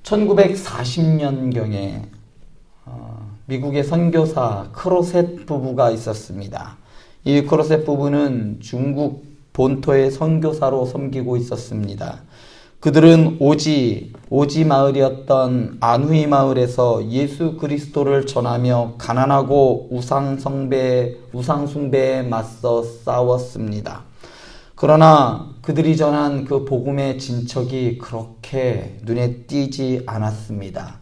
1940년경에 미국의 선교사 크로셋 부부가 있었습니다. 이 크로셋 부부는 중국 본토의 선교사로 섬기고 있었습니다. 그들은 오지 마을이었던 안후이 마을에서 예수 그리스도를 전하며 가난하고 우상숭배에 맞서 싸웠습니다. 그러나 그들이 전한 그 복음의 진척이 그렇게 눈에 띄지 않았습니다.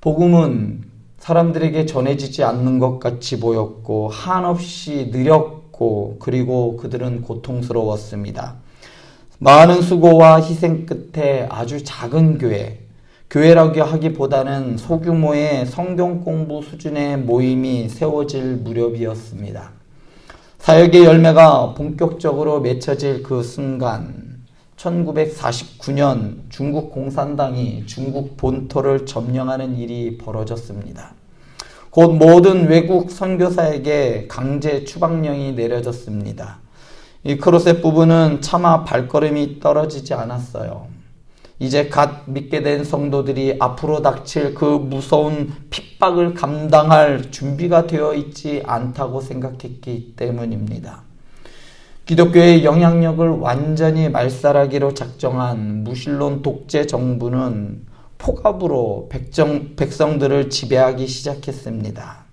복음은 사람들에게 전해지지 않는 것 같이 보였고 한없이 느렸고 그리고 그들은 고통스러웠습니다. 많은 수고와 희생 끝에 아주 작은 교회라고 하기보다는 소규모의 성경 공부 수준의 모임이 세워질 무렵이었습니다. 사역의 열매가 본격적으로 맺혀질 그 순간 1949년 중국 공산당이 중국 본토를 점령하는 일이 벌어졌습니다. 곧 모든 외국 선교사에게 강제 추방령이 내려졌습니다. 이 크로셋 부부는 차마 발걸음이 떨어지지 않았어요. 이제 갓 믿게 된 성도들이 앞으로 닥칠 그 무서운 핍박을 감당할 준비가 되어 있지 않다고 생각했기 때문입니다. 기독교의 영향력을 완전히 말살하기로 작정한 무신론 독재 정부는 폭압으로 백성들을 지배하기 시작했습니다.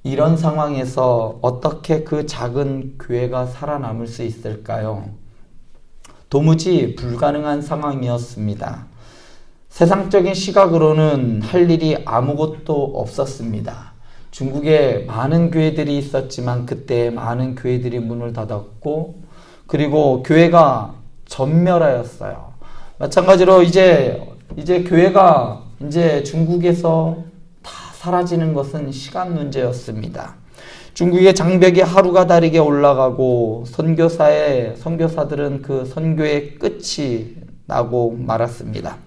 이런 상황에서 어떻게 그 작은 교회가 살아남을 수 있을까요? 도무지 불가능한 상황이었습니다. 세상적인 시각으로는 할 일이 아무것도 없었습니다. 중국에 많은 교회들이 있었지만 그때 많은 교회들이 문을 닫았고 그리고 교회가 전멸하였어요. 마찬가지로 이제 교회가 이제 중국에서 다 사라지는 것은 시간 문제였습니다. 중국의 장벽이 하루가 다르게 올라가고 선교사들은 그 선교의 끝이 나고 말았습니다.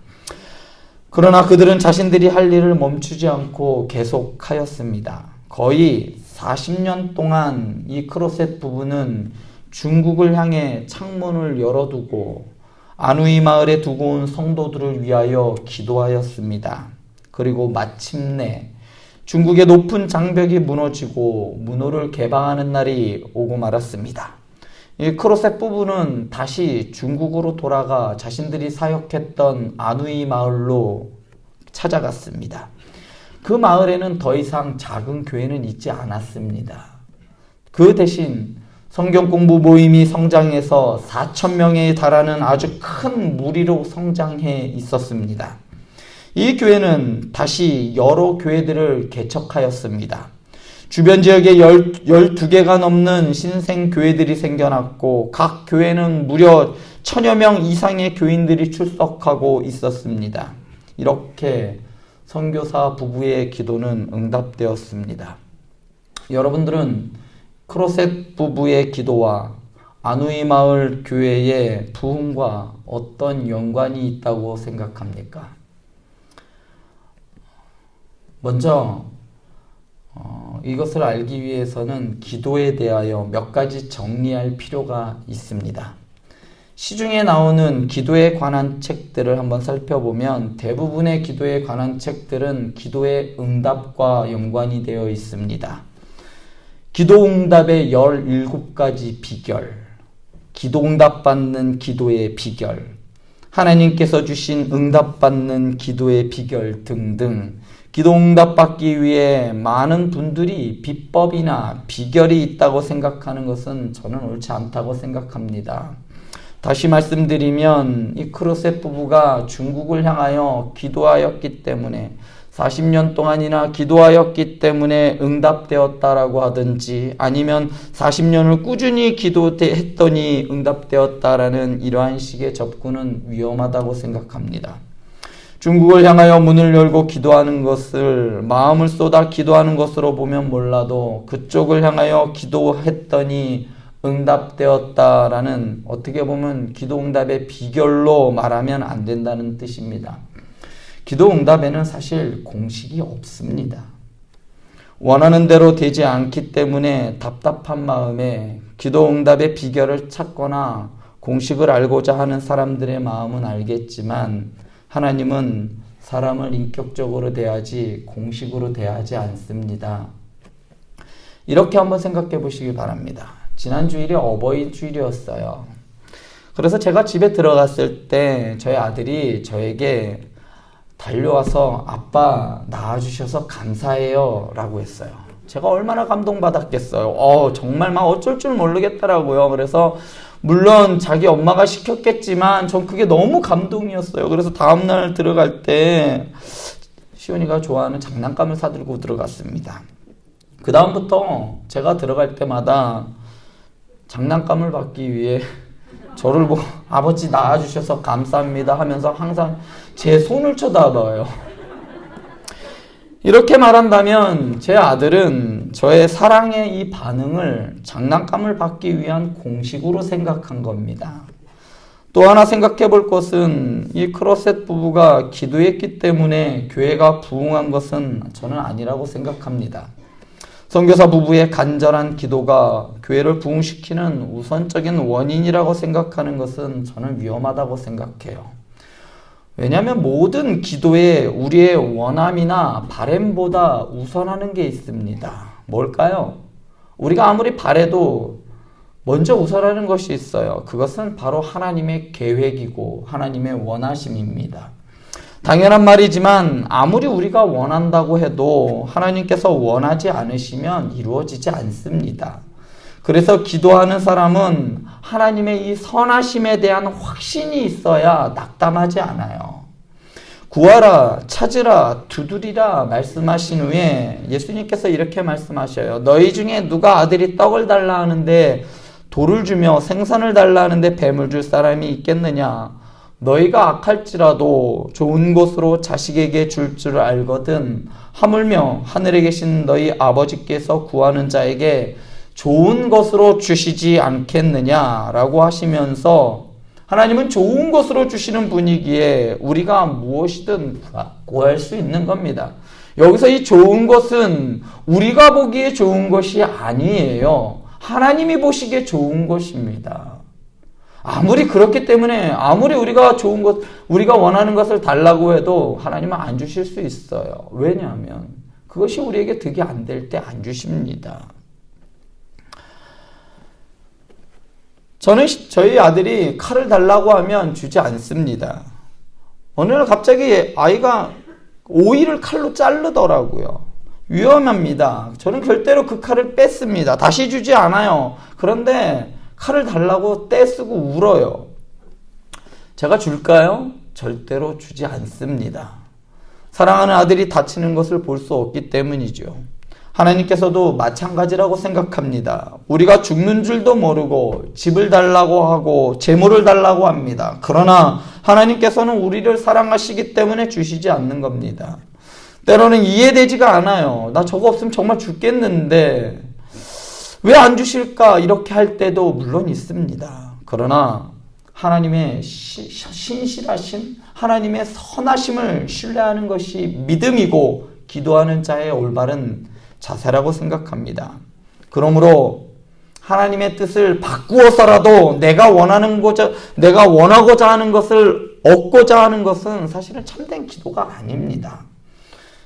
그러나 그들은 자신들이 할 일을 멈추지 않고 계속하였습니다. 거의 40년 동안 이 크로셋 부부는 중국을 향해 창문을 열어두고 안후이 마을에 두고 온 성도들을 위하여 기도하였습니다. 그리고 마침내 중국의 높은 장벽이 무너지고 문호를 개방하는 날이 오고 말았습니다. 이 크로셋 부부는 다시 중국으로 돌아가 자신들이 사역했던 안후이 마을로 찾아갔습니다. 그 마을에는 더 이상 작은 교회는 있지 않았습니다. 그 대신 성경 공부 모임이 성장해서 4,000명에 달하는 아주 큰 무리로 성장해 있었습니다. 이 교회는 다시 여러 교회들을 개척하였습니다. 주변 지역에 12개가 넘는 신생 교회들이 생겨났고 각 교회는 무려 1,000여 명 이상의 교인들이 출석하고 있었습니다. 이렇게 선교사 부부의 기도는 응답되었습니다. 여러분들은 크로셋 부부의 기도와 안후이 마을 교회의 부흥과 어떤 연관이 있다고 생각합니까? 먼저 이것을 알기 위해서는 기도에 대하여 몇 가지 정리할 필요가 있습니다. 시중에 나오는 기도에 관한 책들을 한번 살펴보면 대부분의 기도에 관한 책들은 기도의 응답과 연관이 되어 있습니다. 기도 응답의 17가지 비결, 기도 응답받는 기도의 비결, 하나님께서 주신 응답받는 기도의 비결 등등 기도 응답받기 위해 많은 분들이 비법이나 비결이 있다고 생각하는 것은 저는 옳지 않다고 생각합니다. 다시 말씀드리면 이 크로셋 부부가 중국을 향하여 기도하였기 때문에 40년 동안이나 기도하였기 때문에 응답되었다라고 하든지 아니면 40년을 꾸준히 기도했더니 응답되었다라는 이러한 식의 접근은 위험하다고 생각합니다. 중국을 향하여 문을 열고 기도하는 것을 마음을 쏟아 기도하는 것으로 보면 몰라도 그쪽을 향하여 기도했더니 응답되었다라는 어떻게 보면 기도 응답의 비결로 말하면 안 된다는 뜻입니다. 기도 응답에는 사실 공식이 없습니다. 원하는 대로 되지 않기 때문에 답답한 마음에 기도 응답의 비결을 찾거나 공식을 알고자 하는 사람들의 마음은 알겠지만 하나님은 사람을 인격적으로 대하지 공식으로 대하지 않습니다. 이렇게 한번 생각해 보시기 바랍니다. 지난 주일이 어버이 주일이었어요. 그래서 제가 집에 들어갔을 때 저희 아들이 저에게 달려와서 아빠 낳아주셔서 감사해요 라고 했어요. 제가 얼마나 감동받았겠어요. 정말 막 어쩔 줄 모르겠더라고요. 그래서 물론 자기 엄마가 시켰겠지만 전 그게 너무 감동이었어요. 그래서 다음날 들어갈 때 시온이가 좋아하는 장난감을 사들고 들어갔습니다. 그 다음부터 제가 들어갈 때마다 장난감을 받기 위해 저를 보고 아버지 낳아주셔서 감사합니다 하면서 항상 제 손을 쳐다봐요. 이렇게 말한다면 제 아들은 저의 사랑의 이 반응을 장난감을 받기 위한 공식으로 생각한 겁니다. 또 하나 생각해 볼 것은 이 크로셋 부부가 기도했기 때문에 교회가 부흥한 것은 저는 아니라고 생각합니다. 선교사 부부의 간절한 기도가 교회를 부흥시키는 우선적인 원인이라고 생각하는 것은 저는 위험하다고 생각해요. 왜냐하면 모든 기도에 우리의 원함이나 바램보다 우선하는 게 있습니다. 뭘까요? 우리가 아무리 바래도 먼저 우선하는 것이 있어요. 그것은 바로 하나님의 계획이고 하나님의 원하심입니다. 당연한 말이지만 아무리 우리가 원한다고 해도 하나님께서 원하지 않으시면 이루어지지 않습니다. 그래서 기도하는 사람은 하나님의 이 선하심에 대한 확신이 있어야 낙담하지 않아요. 구하라, 찾으라, 두드리라 말씀하신 후에 예수님께서 이렇게 말씀하셔요. 너희 중에 누가 아들이 떡을 달라 하는데 돌을 주며 생선을 달라 하는데 뱀을 줄 사람이 있겠느냐? 너희가 악할지라도 좋은 것으로 자식에게 줄 줄 알거든 하물며 하늘에 계신 너희 아버지께서 구하는 자에게 좋은 것으로 주시지 않겠느냐라고 하시면서 하나님은 좋은 것으로 주시는 분이기에 우리가 무엇이든 구할 수 있는 겁니다. 여기서 이 좋은 것은 우리가 보기에 좋은 것이 아니에요. 하나님이 보시기에 좋은 것입니다. 아무리 그렇기 때문에 아무리 우리가 좋은 것, 우리가 원하는 것을 달라고 해도 하나님은 안 주실 수 있어요. 왜냐하면 그것이 우리에게 득이 안 될 때 안 주십니다. 저희 아들이 칼을 달라고 하면 주지 않습니다. 어느 날 갑자기 아이가 오이를 칼로 자르더라고요. 위험합니다. 저는 절대로 그 칼을 뺐습니다. 다시 주지 않아요. 그런데 칼을 달라고 떼쓰고 울어요. 제가 줄까요? 절대로 주지 않습니다. 사랑하는 아들이 다치는 것을 볼 수 없기 때문이죠. 하나님께서도 마찬가지라고 생각합니다. 우리가 죽는 줄도 모르고 집을 달라고 하고 재물을 달라고 합니다. 그러나 하나님께서는 우리를 사랑하시기 때문에 주시지 않는 겁니다. 때로는 이해되지가 않아요. 나 저거 없으면 정말 죽겠는데 왜 안 주실까? 이렇게 할 때도 물론 있습니다. 그러나 하나님의 신실하신 하나님의 선하심을 신뢰하는 것이 믿음이고 기도하는 자의 올바른 자세라고 생각합니다. 그러므로 하나님의 뜻을 바꾸어서라도 내가 원하고자 하는 것을 얻고자 하는 것은 사실은 참된 기도가 아닙니다.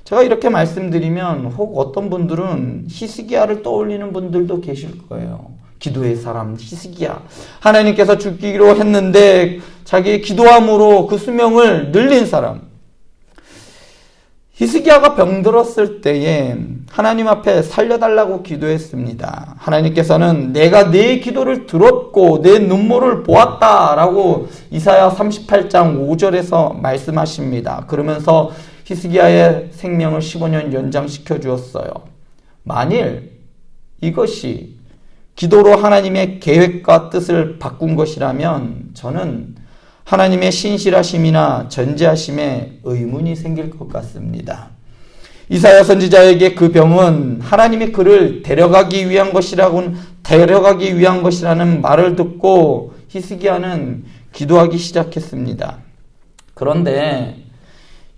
제가 이렇게 말씀드리면 혹 어떤 분들은 히스기야를 떠올리는 분들도 계실 거예요. 기도의 사람 히스기야. 하나님께서 죽기로 했는데 자기의 기도함으로 그 수명을 늘린 사람. 히스기야가 병들었을 때에 하나님 앞에 살려달라고 기도했습니다. 하나님께서는 내가 내 기도를 들었고 내 눈물을 보았다라고 이사야 38장 5절에서 말씀하십니다. 그러면서 히스기야의 생명을 15년 연장시켜 주었어요. 만일 이것이 기도로 하나님의 계획과 뜻을 바꾼 것이라면 저는 하나님의 신실하심이나 전지하심에 의문이 생길 것 같습니다. 이사야 선지자에게 그 병은 하나님이 그를 데려가기 위한 것이라는 말을 듣고 히스기야는 기도하기 시작했습니다. 그런데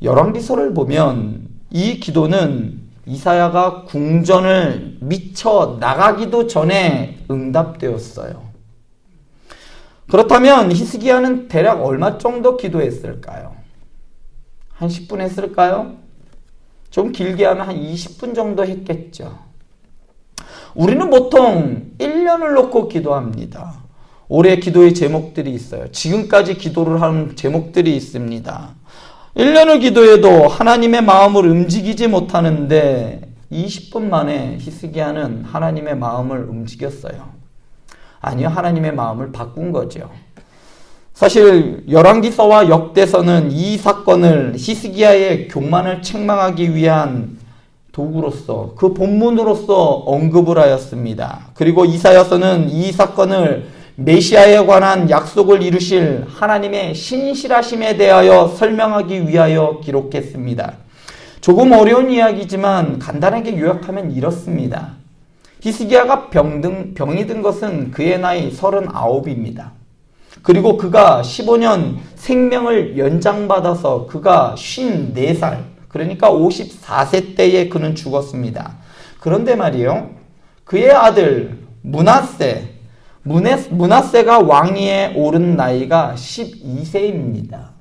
열왕기서를 보면 이 기도는 이사야가 궁전을 미쳐 나가기도 전에 응답되었어요. 그렇다면 히스기야는 대략 얼마 정도 기도했을까요? 한 10분 했을까요? 좀 길게 하면 한 20분 정도 했겠죠. 우리는 보통 1년을 놓고 기도합니다. 올해 기도의 제목들이 있어요. 지금까지 기도를 한 제목들이 있습니다. 1년을 기도해도 하나님의 마음을 움직이지 못하는데 20분 만에 히스기야는 하나님의 마음을 움직였어요. 아니요, 하나님의 마음을 바꾼 거죠. 사실 열왕기서와 역대서는 이 사건을 히스기야의 교만을 책망하기 위한 도구로서, 그 본문으로서 언급을 하였습니다. 그리고 이사야서는 이 사건을 메시아에 관한 약속을 이루실 하나님의 신실하심에 대하여 설명하기 위하여 기록했습니다. 조금 어려운 이야기지만 간단하게 요약하면 이렇습니다. 히스기야가 병이 든 것은 그의 나이 39입니다. 그리고 그가 15년 생명을 연장받아서 그가 54살, 그러니까 54세 때에 그는 죽었습니다. 그런데 말이요, 그의 아들 므낫세가 왕위에 오른 나이가 12세입니다.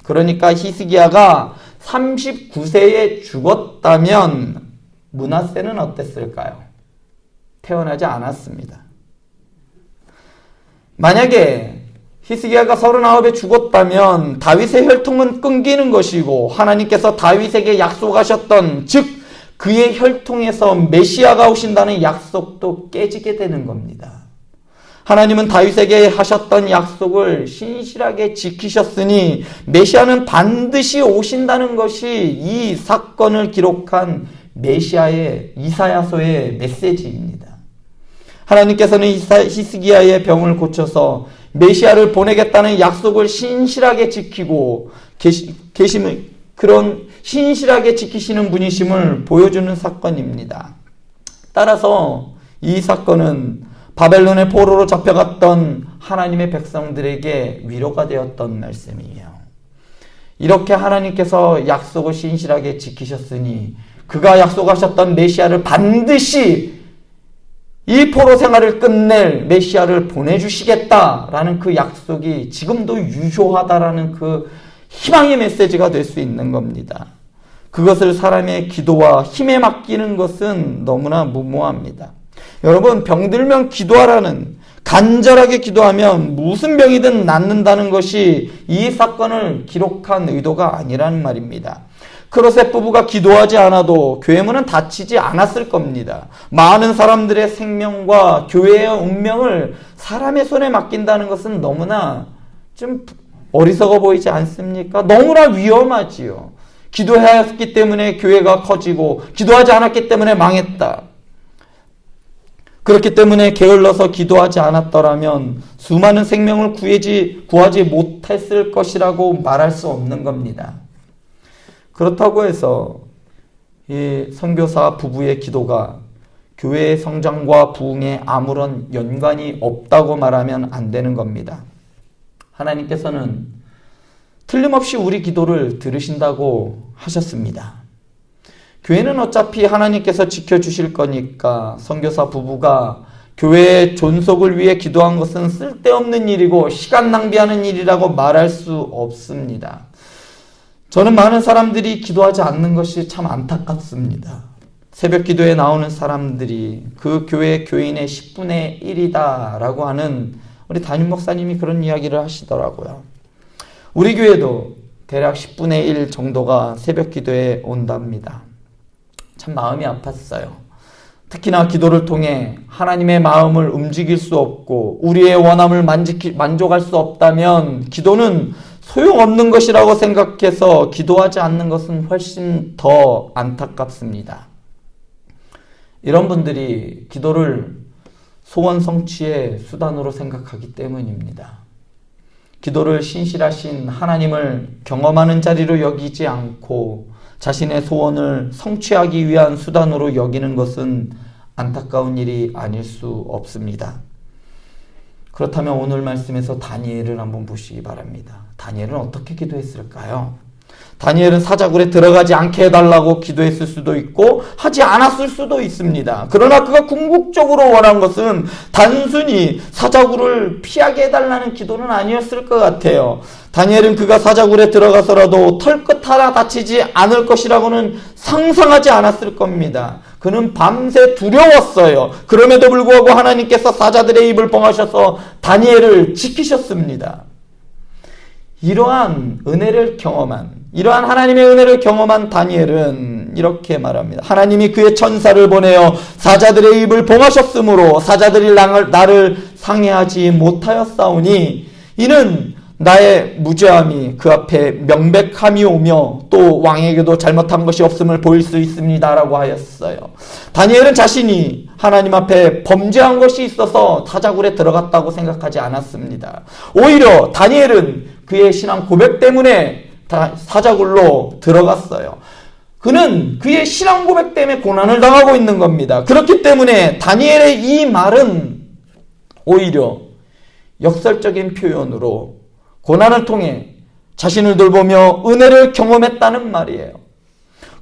그러니까 히스기야가 39세에 죽었다면 므낫세는 어땠을까요? 태어나지 않았습니다. 만약에 히스기야가 39에 죽었다면 다윗의 혈통은 끊기는 것이고 하나님께서 다윗에게 약속하셨던, 즉 그의 혈통에서 메시아가 오신다는 약속도 깨지게 되는 겁니다. 하나님은 다윗에게 하셨던 약속을 신실하게 지키셨으니 메시아는 반드시 오신다는 것이 이 사건을 기록한 메시아의 이사야서의 메시지입니다. 하나님께서는 히스기야의 병을 고쳐서 메시아를 보내겠다는 약속을 신실하게 지키고 계심을, 그런 신실하게 지키시는 분이심을 보여주는 사건입니다. 따라서 이 사건은 바벨론의 포로로 잡혀갔던 하나님의 백성들에게 위로가 되었던 말씀이에요. 이렇게 하나님께서 약속을 신실하게 지키셨으니 그가 약속하셨던 메시아를 반드시 이 포로 생활을 끝낼 메시아를 보내주시겠다라는 그 약속이 지금도 유효하다라는 그 희망의 메시지가 될 수 있는 겁니다. 그것을 사람의 기도와 힘에 맡기는 것은 너무나 무모합니다. 여러분, 병들면 기도하라는, 간절하게 기도하면 무슨 병이든 낫는다는 것이 이 사건을 기록한 의도가 아니라는 말입니다. 크로셋 부부가 기도하지 않아도 교회 문은 닫히지 않았을 겁니다. 많은 사람들의 생명과 교회의 운명을 사람의 손에 맡긴다는 것은 너무나 좀 어리석어 보이지 않습니까? 너무나 위험하지요. 기도했기 때문에 교회가 커지고 기도하지 않았기 때문에 망했다. 그렇기 때문에 게을러서 기도하지 않았더라면 수많은 생명을 구하지 못했을 것이라고 말할 수 없는 겁니다. 그렇다고 해서 이 선교사 부부의 기도가 교회의 성장과 부흥에 아무런 연관이 없다고 말하면 안 되는 겁니다. 하나님께서는 틀림없이 우리 기도를 들으신다고 하셨습니다. 교회는 어차피 하나님께서 지켜주실 거니까 선교사 부부가 교회의 존속을 위해 기도한 것은 쓸데없는 일이고 시간 낭비하는 일이라고 말할 수 없습니다. 저는 많은 사람들이 기도하지 않는 것이 참 안타깝습니다. 새벽 기도에 나오는 사람들이 그 교회 교인의 10분의 1이다 라고 하는 우리 담임 목사님이 그런 이야기를 하시더라고요. 우리 교회도 대략 10분의 1 정도가 새벽 기도에 온답니다. 참 마음이 아팠어요. 특히나 기도를 통해 하나님의 마음을 움직일 수 없고 우리의 원함을 만족할 수 없다면 기도는 소용없는 것이라고 생각해서 기도하지 않는 것은 훨씬 더 안타깝습니다. 이런 분들이 기도를 소원 성취의 수단으로 생각하기 때문입니다. 기도를 신실하신 하나님을 경험하는 자리로 여기지 않고 자신의 소원을 성취하기 위한 수단으로 여기는 것은 안타까운 일이 아닐 수 없습니다. 그렇다면 오늘 말씀에서 다니엘을 한번 보시기 바랍니다. 다니엘은 어떻게 기도했을까요? 다니엘은 사자굴에 들어가지 않게 해달라고 기도했을 수도 있고 하지 않았을 수도 있습니다. 그러나 그가 궁극적으로 원한 것은 단순히 사자굴을 피하게 해달라는 기도는 아니었을 것 같아요. 다니엘은 그가 사자굴에 들어가서라도 털끝 하나 다치지 않을 것이라고는 상상하지 않았을 겁니다. 그는 밤새 두려웠어요. 그럼에도 불구하고 하나님께서 사자들의 입을 봉하셔서 다니엘을 지키셨습니다. 이러한 하나님의 은혜를 경험한 다니엘은 이렇게 말합니다. 하나님이 그의 천사를 보내어 사자들의 입을 봉하셨으므로 사자들이 나를 상해하지 못하였사오니 이는 나의 무죄함이 그 앞에 명백함이 오며 또 왕에게도 잘못한 것이 없음을 보일 수 있습니다 라고 하였어요. 다니엘은 자신이 하나님 앞에 범죄한 것이 있어서 사자굴에 들어갔다고 생각하지 않았습니다. 오히려 다니엘은 그의 신앙 고백 때문에 사자굴로 들어갔어요. 그는 그의 신앙 고백 때문에 고난을 당하고 있는 겁니다. 그렇기 때문에 다니엘의 이 말은 오히려 역설적인 표현으로 고난을 통해 자신을 돌보며 은혜를 경험했다는 말이에요.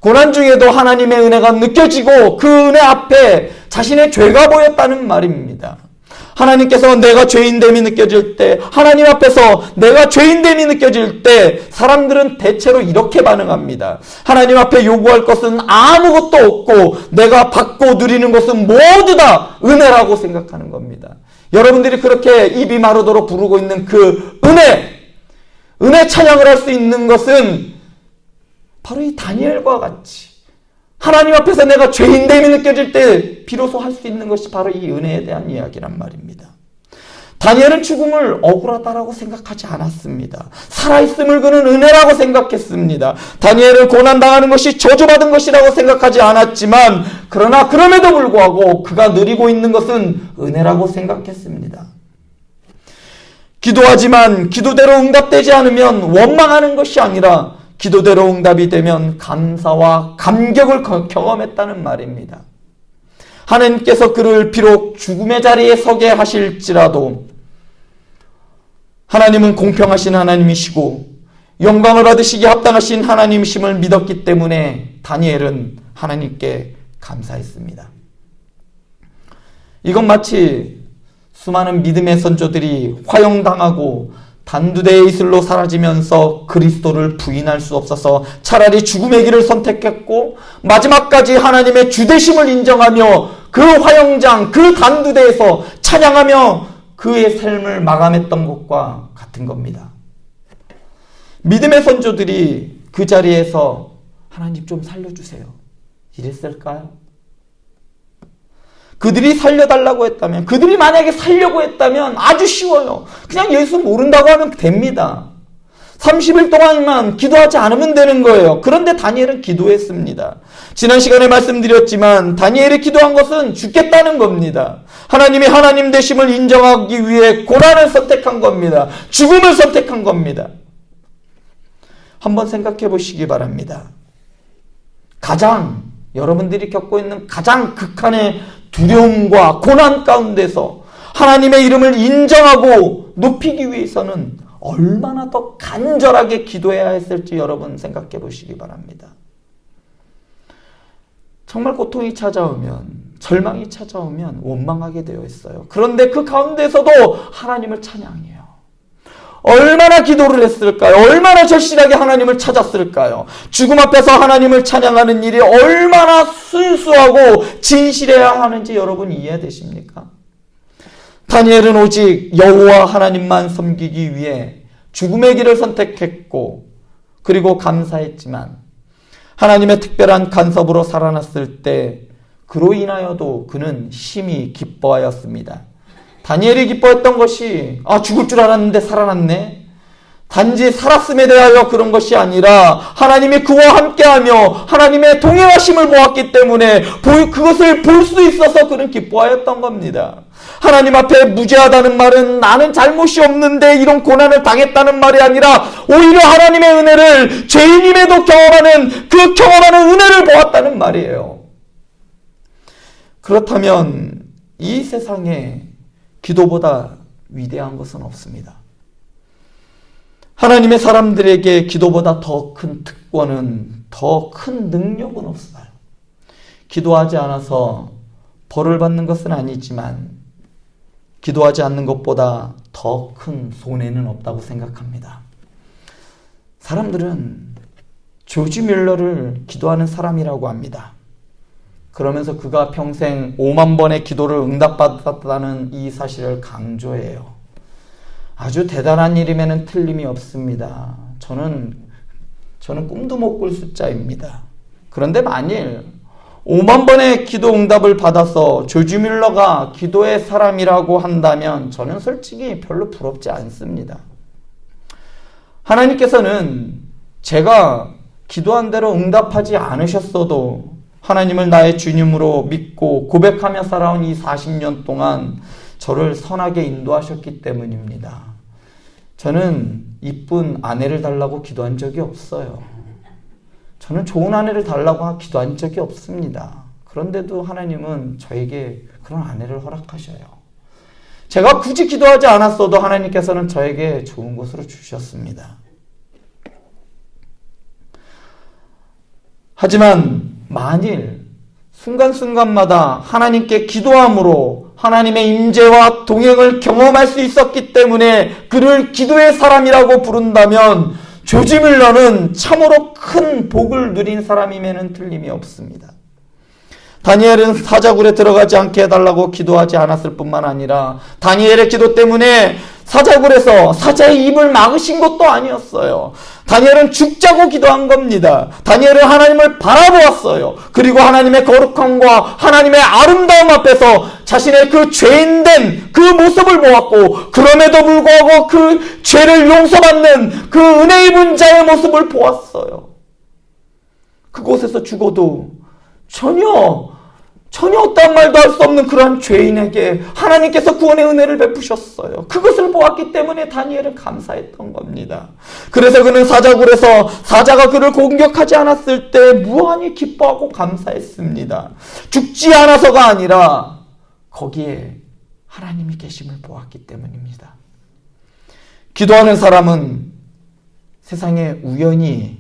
고난 중에도 하나님의 은혜가 느껴지고 그 은혜 앞에 자신의 죄가 보였다는 말입니다. 하나님께서 내가 죄인됨이 느껴질 때, 하나님 앞에서 내가 죄인됨이 느껴질 때 사람들은 대체로 이렇게 반응합니다. 하나님 앞에 요구할 것은 아무것도 없고 내가 받고 누리는 것은 모두 다 은혜라고 생각하는 겁니다. 여러분들이 그렇게 입이 마르도록 부르고 있는 그 은혜 찬양을 할 수 있는 것은 바로 이 다니엘과 같이 하나님 앞에서 내가 죄인됨이 느껴질 때 비로소 할 수 있는 것이 바로 이 은혜에 대한 이야기란 말입니다. 다니엘은 죽음을 억울하다라고 생각하지 않았습니다. 살아있음을 그는 은혜라고 생각했습니다. 다니엘은 고난당하는 것이 저주받은 것이라고 생각하지 않았지만 그러나 그럼에도 불구하고 그가 누리고 있는 것은 은혜라고 생각했습니다. 기도하지만 기도대로 응답되지 않으면 원망하는 것이 아니라 기도대로 응답이 되면 감사와 감격을 경험했다는 말입니다. 하나님께서 그를 비록 죽음의 자리에 서게 하실지라도 하나님은 공평하신 하나님이시고 영광을 받으시기에 합당하신 하나님이심을 믿었기 때문에 다니엘은 하나님께 감사했습니다. 이건 마치 수많은 믿음의 선조들이 화형당하고 단두대의 이슬로 사라지면서 그리스도를 부인할 수 없어서 차라리 죽음의 길을 선택했고 마지막까지 하나님의 주되심을 인정하며 그 화형장, 그 단두대에서 찬양하며 그의 삶을 마감했던 것과 같은 겁니다. 믿음의 선조들이 그 자리에서 하나님 좀 살려주세요 이랬을까요? 그들이 살려달라고 했다면, 그들이 만약에 살려고 했다면 아주 쉬워요. 그냥 예수 모른다고 하면 됩니다. 30일 동안만 기도하지 않으면 되는 거예요. 그런데 다니엘은 기도했습니다. 지난 시간에 말씀드렸지만 다니엘이 기도한 것은 죽겠다는 겁니다. 하나님이 하나님 되심을 인정하기 위해 고난을 선택한 겁니다. 죽음을 선택한 겁니다. 한번 생각해 보시기 바랍니다. 여러분들이 겪고 있는 가장 극한의 두려움과 고난 가운데서 하나님의 이름을 인정하고 높이기 위해서는 얼마나 더 간절하게 기도해야 했을지 여러분 생각해 보시기 바랍니다. 정말 고통이 찾아오면, 절망이 찾아오면 원망하게 되어 있어요. 그런데 그 가운데서도 하나님을 찬양해요. 얼마나 기도를 했을까요? 얼마나 절실하게 하나님을 찾았을까요? 죽음 앞에서 하나님을 찬양하는 일이 얼마나 순수하고 진실해야 하는지 여러분 이해되십니까? 다니엘은 오직 여호와 하나님만 섬기기 위해 죽음의 길을 선택했고 그리고 감사했지만 하나님의 특별한 간섭으로 살아났을 때 그로 인하여도 그는 심히 기뻐하였습니다. 다니엘이 기뻐했던 것이 죽을 줄 알았는데 살아났네. 단지 살았음에 대하여 그런 것이 아니라 하나님이 그와 함께하며 하나님의 동행하심을 보았기 때문에 그것을 볼 수 있어서 그는 기뻐하였던 겁니다. 하나님 앞에 무죄하다는 말은 나는 잘못이 없는데 이런 고난을 당했다는 말이 아니라 오히려 하나님의 은혜를 죄인임에도 경험하는 그 경험하는 은혜를 보았다는 말이에요. 그렇다면 이 세상에 기도보다 위대한 것은 없습니다. 하나님의 사람들에게 기도보다 더 큰 특권은, 더 큰 능력은 없어요. 기도하지 않아서 벌을 받는 것은 아니지만 기도하지 않는 것보다 더 큰 손해는 없다고 생각합니다. 사람들은 조지 뮬러를 기도하는 사람이라고 합니다. 그러면서 그가 평생 5만 번의 기도를 응답받았다는 이 사실을 강조해요. 아주 대단한 일임에는 틀림이 없습니다. 저는 꿈도 못 꿀 숫자입니다. 그런데 만일 5만 번의 기도 응답을 받아서 조지 뮬러가 기도의 사람이라고 한다면 저는 솔직히 별로 부럽지 않습니다. 하나님께서는 제가 기도한 대로 응답하지 않으셨어도 하나님을 나의 주님으로 믿고 고백하며 살아온 이 40년 동안 저를 선하게 인도하셨기 때문입니다. 저는 이쁜 아내를 달라고 기도한 적이 없어요. 저는 좋은 아내를 달라고 기도한 적이 없습니다. 그런데도 하나님은 저에게 그런 아내를 허락하셔요. 제가 굳이 기도하지 않았어도 하나님께서는 저에게 좋은 것으로 주셨습니다. 하지만 만일 순간순간마다 하나님께 기도함으로 하나님의 임재와 동행을 경험할 수 있었기 때문에 그를 기도의 사람이라고 부른다면 조지 뮬러는 참으로 큰 복을 누린 사람임에는 틀림이 없습니다. 다니엘은 사자굴에 들어가지 않게 해달라고 기도하지 않았을 뿐만 아니라 다니엘의 기도 때문에 사자굴에서 사자의 입을 막으신 것도 아니었어요. 다니엘은 죽자고 기도한 겁니다. 다니엘은 하나님을 바라보았어요. 그리고 하나님의 거룩함과 하나님의 아름다움 앞에서 자신의 그 죄인된 그 모습을 보았고, 그럼에도 불구하고 그 죄를 용서받는 그 은혜 입은 자의 모습을 보았어요. 그곳에서 죽어도 전혀 어떠한 말도 할 수 없는 그러한 죄인에게 하나님께서 구원의 은혜를 베푸셨어요. 그것을 보았기 때문에 다니엘은 감사했던 겁니다. 그래서 그는 사자굴에서 사자가 그를 공격하지 않았을 때 무한히 기뻐하고 감사했습니다. 죽지 않아서가 아니라 거기에 하나님이 계심을 보았기 때문입니다. 기도하는 사람은 세상에 우연이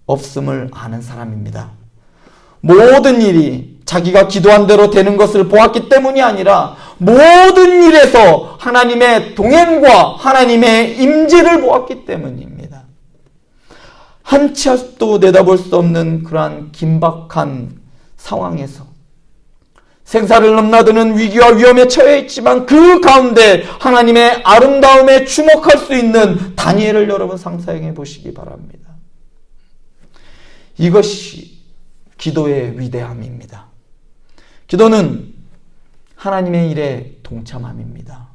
없음을 아는 사람입니다. 모든 일이 자기가 기도한 대로 되는 것을 보았기 때문이 아니라 모든 일에서 하나님의 동행과 하나님의 임재를 보았기 때문입니다. 한 치 앞도 내다볼 수 없는 그러한 긴박한 상황에서 생사를 넘나드는 위기와 위험에 처해 있지만 그 가운데 하나님의 아름다움에 주목할 수 있는 다니엘을 여러분 상상해 보시기 바랍니다. 이것이 기도의 위대함입니다. 기도는 하나님의 일에 동참함입니다.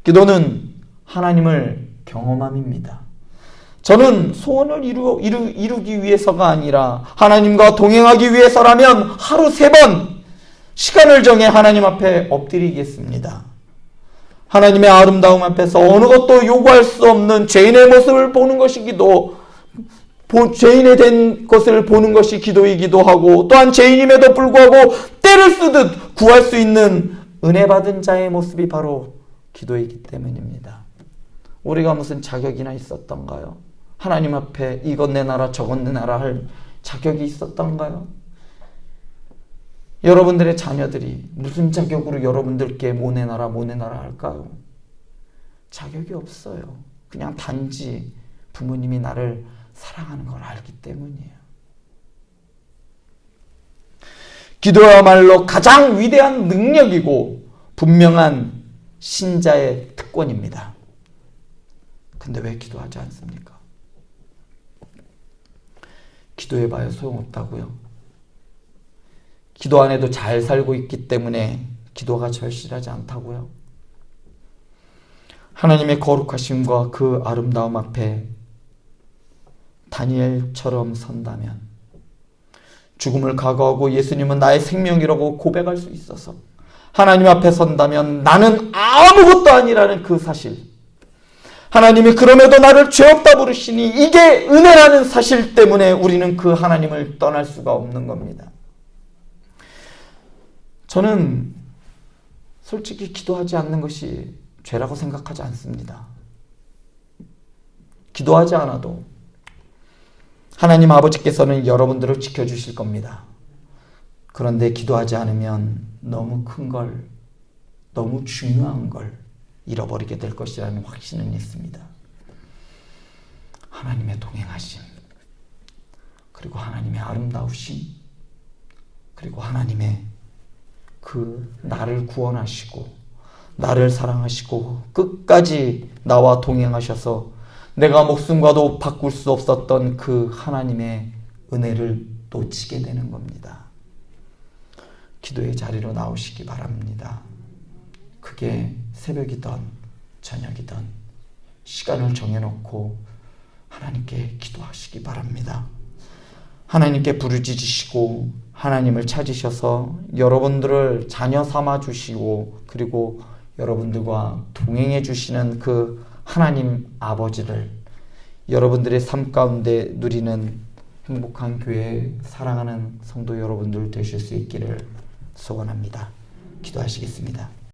기도는 하나님을 경험함입니다. 저는 소원을 이루기 위해서가 아니라 하나님과 동행하기 위해서라면 하루 3번 시간을 정해 하나님 앞에 엎드리겠습니다. 하나님의 아름다움 앞에서 어느 것도 요구할 수 없는 죄인의 모습을 보는 것이 죄인이 된 것을 보는 것이 기도이기도 하고, 또한 죄인임에도 불구하고 때를 쓰듯 구할 수 있는 은혜 받은 자의 모습이 바로 기도이기 때문입니다. 우리가 무슨 자격이나 있었던가요? 하나님 앞에 이것 내 나라 저것 내 나라 할 자격이 있었던가요? 여러분들의 자녀들이 무슨 자격으로 여러분들께 뭐 내놔라 할까요? 자격이 없어요. 그냥 단지 부모님이 나를 사랑하는 걸 알기 때문이에요. 기도야말로 가장 위대한 능력이고 분명한 신자의 특권입니다. 근데 왜 기도하지 않습니까? 기도해봐야 소용없다고요? 기도 안 해도 잘 살고 있기 때문에 기도가 절실하지 않다고요? 하나님의 거룩하심과 그 아름다움 앞에 다니엘처럼 선다면, 죽음을 각오하고 예수님은 나의 생명이라고 고백할 수 있어서 하나님 앞에 선다면 나는 아무것도 아니라는 그 사실, 하나님이 그럼에도 나를 죄 없다 부르시니 이게 은혜라는 사실 때문에 우리는 그 하나님을 떠날 수가 없는 겁니다. 저는 솔직히 기도하지 않는 것이 죄라고 생각하지 않습니다. 기도하지 않아도 하나님 아버지께서는 여러분들을 지켜주실 겁니다. 그런데 기도하지 않으면 너무 큰 걸, 너무 중요한 걸 잃어버리게 될 것이라는 확신은 있습니다. 하나님의 동행하심, 그리고 하나님의 아름다우심, 그리고 하나님의 그 나를 구원하시고 나를 사랑하시고 끝까지 나와 동행하셔서 내가 목숨과도 바꿀 수 없었던 그 하나님의 은혜를 놓치게 되는 겁니다. 기도의 자리로 나오시기 바랍니다. 그게 새벽이든 저녁이든 시간을 정해놓고 하나님께 기도하시기 바랍니다. 하나님께 부르짖으시고 하나님을 찾으셔서 여러분들을 자녀 삼아 주시고 그리고 여러분들과 동행해 주시는 그 하나님 아버지를 여러분들의 삶 가운데 누리는 행복한 교회, 사랑하는 성도 여러분들 되실 수 있기를 소원합니다. 기도하시겠습니다.